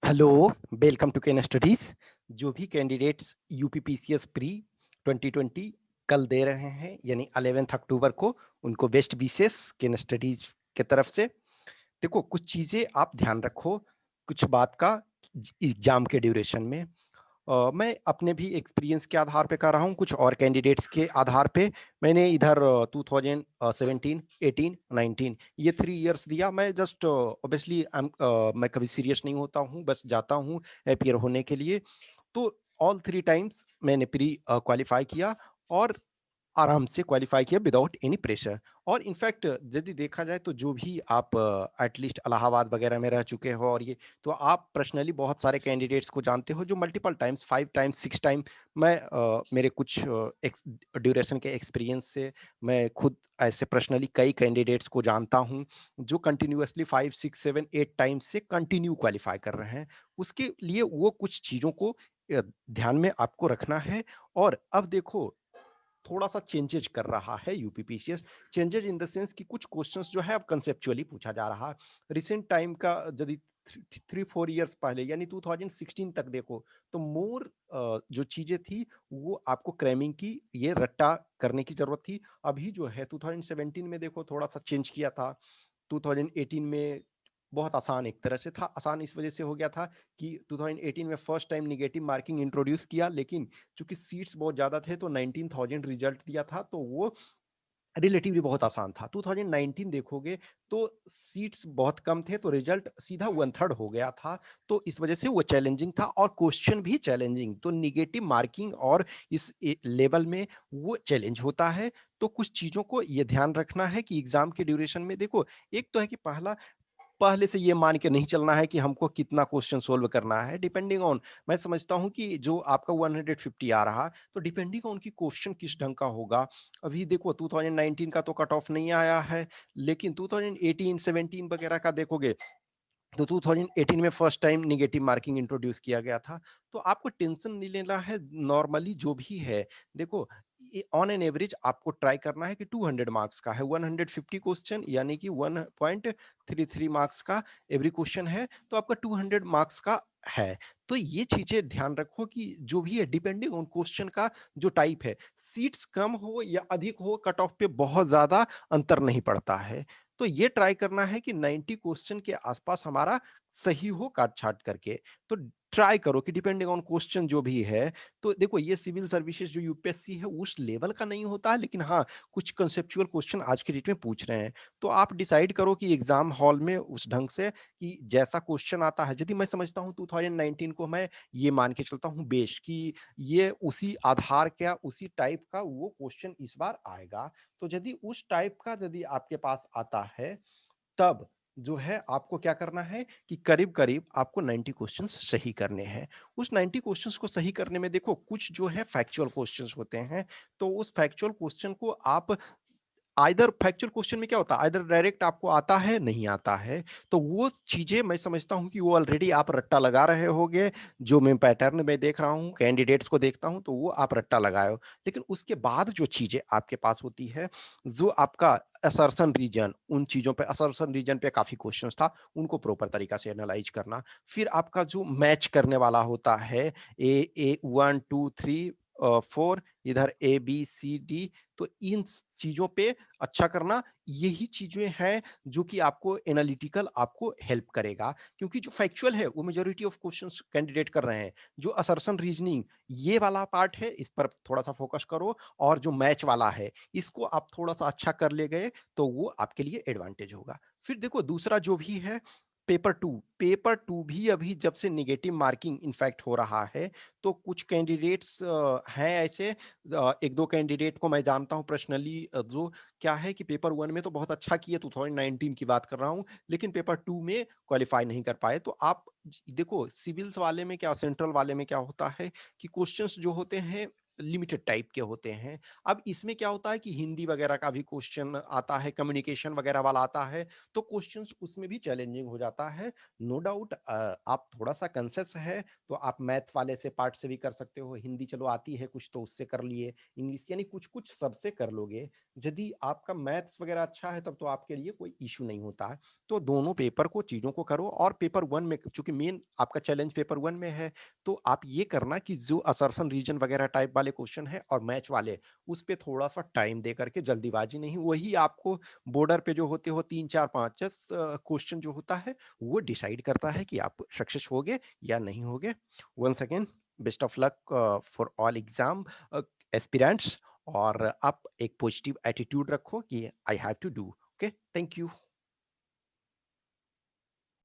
Hello, welcome to Ken studies. जो भी candidates UPPCS pre 2020 कल दे रहे हैं यानी 11 अक्टूबर को, उनको बेस्ट विशेस केन स्टडीज के तरफ से। देखो, कुछ चीजें आप ध्यान रखो कुछ बात का एग्जाम के ड्यूरेशन में। मैं अपने भी एक्सपीरियंस के आधार पे कर रहा हूँ, कुछ और कैंडिडेट्स के आधार पे। मैंने इधर 2017, 18, 19 ये 3 इयर्स दिया। मैं जस्ट ऑब्वियसली मैं कभी सीरियस नहीं होता हूँ, बस जाता हूँ अपियर होने के लिए। तो ऑल 3 टाइम्स मैंने प्री क्वालिफाई किया और आराम से क्वालिफाई किया विदाउट एनी प्रेशर। और इनफैक्ट यदि देखा जाए तो जो भी आप एटलीस्ट इलाहाबाद वगैरह में रह चुके हो और ये, तो आप पर्सनली बहुत सारे कैंडिडेट्स को जानते हो जो मल्टीपल टाइम्स 5 टाइम्स 6 टाइम। मैं मेरे कुछ ड्यूरेशन के एक्सपीरियंस से मैं खुद ऐसे पर्सनली कई कैंडिडेट्स को जानता हूं जो कंटिन्यूअसली 5 6 7 8 टाइम्स से कंटिन्यू क्वालिफाई कर रहे हैं। उसके लिए वो कुछ चीज़ों को ध्यान में आपको रखना है। और अब देखो, थोड़ा सा चेंजेज कर रहा है UPPCS. Changes in the sense कि कुछ क्वेश्चंस जो है अब कंसेप्चुअली पूछा जा रहा है। रिसेंट टाइम का यदि 3 4 इयर्स पहले यानी 2016 तक देखो, तो मोर जो चीजें थी वो आपको क्रैमिंग की, ये रट्टा करने की जरूरत थी। अभी जो है 2017 में देखो थोड़ा सा चेंज किया था। 2018 में बहुत आसान एक तरह से था। आसान इस वजह से हो गया था कि 2018 में first time negative marking introduce किया, लेकिन चूंकि सीट्स बहुत ज्यादा थे तो 19,000 रिजल्ट दिया था, तो वो रिलेटिवली बहुत आसान था। 2019 देखोगे तो सीट्स बहुत कम थे तो रिजल्ट सीधा 1/3 हो गया था। तो इस वजह से वो चैलेंजिंग था और क्वेश्चन भी चैलेंजिंग। तो निगेटिव मार्किंग और इस लेवल में वो चैलेंज होता है। तो कुछ चीजों को ये ध्यान रखना है कि एग्जाम के ड्यूरेशन में देखो, एक तो है कि पहला, पहले से ये मान के नहीं चलना है कि हमको कितना क्वेश्चन सोल्व करना है। डिपेंडिंग ऑन, मैं समझता हूँ कि जो आपका 150 आ रहा, तो डिपेंडिंग ऑन कि क्वेश्चन किस ढंग का होगा। अभी देखो 2019 का तो कट ऑफ नहीं आया है, लेकिन 2018 17 वगैरह का देखोगे तो 2018 में first time negative marking introduce किया गया था। तो आपको टेंशन नहीं लेना है, नॉर्मली जो भी है। देखो, ऑन एन एवरेज आपको ट्राई करना है कि 200 मार्क्स का है, 150 क्वेश्चन यानी कि 1.33 मार्क्स का एवरी क्वेश्चन है, तो आपका 200 मार्क्स का है। तो ये चीजें ध्यान रखो कि जो भी है डिपेंडिंग ऑन क्वेश्चन का जो टाइप है, सीट्स कम हो या अधिक हो, कट ऑफ पे बहुत ज्यादा अंतर नहीं पड़ता है। तो ये ट्राई करना है कि 90 क्वेश्चन के आसपास हमारा सही हो काट छाट करके। तो ट्राई करो कि डिपेंडिंग ऑन क्वेश्चन जो भी है। तो देखो, ये सिविल सर्विसेज जो यूपीएससी है उस लेवल का नहीं होता है, लेकिन हाँ, कुछ कंसेप्चुअल क्वेश्चन आज के डेट में पूछ रहे हैं। तो आप डिसाइड करो कि एग्जाम हॉल में उस ढंग से कि जैसा क्वेश्चन आता है, यदि मैं समझता हूँ 2019 को मैं ये मान के चलता हूँ बेस कि ये उसी आधार का उसी टाइप का वो क्वेश्चन इस बार आएगा। तो यदि उस टाइप का यदि आपके पास आता है, तब जो है आपको क्या करना है कि करीब करीब आपको 90 क्वेश्चंस सही करने हैं। उस 90 क्वेश्चंस को सही करने में देखो, कुछ जो है फैक्चुअल क्वेश्चंस होते हैं। तो उस फैक्चुअल क्वेश्चन को आप, आइदर फैक्चुअल क्वेश्चन में क्या होता है, आइदर डायरेक्ट आपको आता है नहीं आता है, तो वो चीजें मैं समझता हूं कि वो ऑलरेडी आप रट्टा लगा रहे होगे। जो मैं पैटर्न में देख रहा हूं, कैंडिडेट्स को देखता हूं, तो वो आप रट्टा लगाए हो। लेकिन उसके बाद जो चीजें आपके पास होती है, जो आपका असर्शन रीजन, उन चीजों पे असर्शन रीजन पे काफी क्वेश्चंस था, उनको प्रॉपर तरीका से एनालाइज करना। फिर आपका जो मैच करने वाला होता है, ए 1 2 3 4, इधर ABCD, तो इन चीजों पे अच्छा करना। यही चीजें हैं जो कि आपको एनालिटिकल आपको हेल्प करेगा, क्योंकि जो फैक्चुअल है वो मेजोरिटी ऑफ क्वेश्चंस कैंडिडेट कर रहे हैं। जो असर्शन रीजनिंग ये वाला पार्ट है, इस पर थोड़ा सा फोकस करो। और जो मैच वाला है, इसको आप थोड़ा सा अच्छा कर ले गए तो वो आपके लिए एडवांटेज होगा। फिर देखो, दूसरा जो भी है, पेपर टू भी अभी जब से निगेटिव मार्किंग इनफैक्ट हो रहा है, तो कुछ कैंडिडेट्स हैं ऐसे, एक दो कैंडिडेट को मैं जानता हूं पर्सनली, जो क्या है कि पेपर 1 में तो बहुत अच्छा किए, 2019 की बात कर रहा हूं, लेकिन पेपर 2 में क्वालिफाई नहीं कर पाए। तो आप देखो, सिविल्स वाले में क्या, सेंट्रल वाले में क्या होता है कि क्वेश्चंस जो होते हैं लिमिटेड टाइप के होते हैं। अब इसमें क्या होता है कि हिंदी वगैरह का भी क्वेश्चन आता है, कम्युनिकेशन वगैरह वाला आता है, तो क्वेश्चंस उसमें भी चैलेंजिंग हो जाता है। नो डाउट आप थोड़ा-सा कॉन्शियस है, तो आप मैथ वाले से पार्ट से भी कर सकते हो, हिंदी चलो आती है कुछ तो उससे कर लिए, इंग्लिश यानी कुछ-कुछ सबसे कर लोगे। यदि आपका मैथ्स वगैरह अच्छा है तब तो आपके लिए कोई इश्यू नहीं होता है। तो दोनों पेपर को चीज़ों को करो और पेपर 1 में चूँकि मेन आपका चैलेंज पेपर 1 में है, तो आप ये करना कि जो असर्शन रीजन वगैरह टाइप वाले क्वेश्चन हैं और मैच वाले, उस पे थोड़ा-सा टाइम दे करके जल्दीबाजी नहीं, वही आपको बॉर्डर पे जो होते हो 3, 4, 5 क्वेश्चन जो होता है, वो डिसाइड करता है कि आप सक्सेस होगे या नहीं होगे। Once again best of luck for all exam aspirants और आप एक पॉजिटिव एटीट्यूड रखो कि I have to do. Okay, thank you.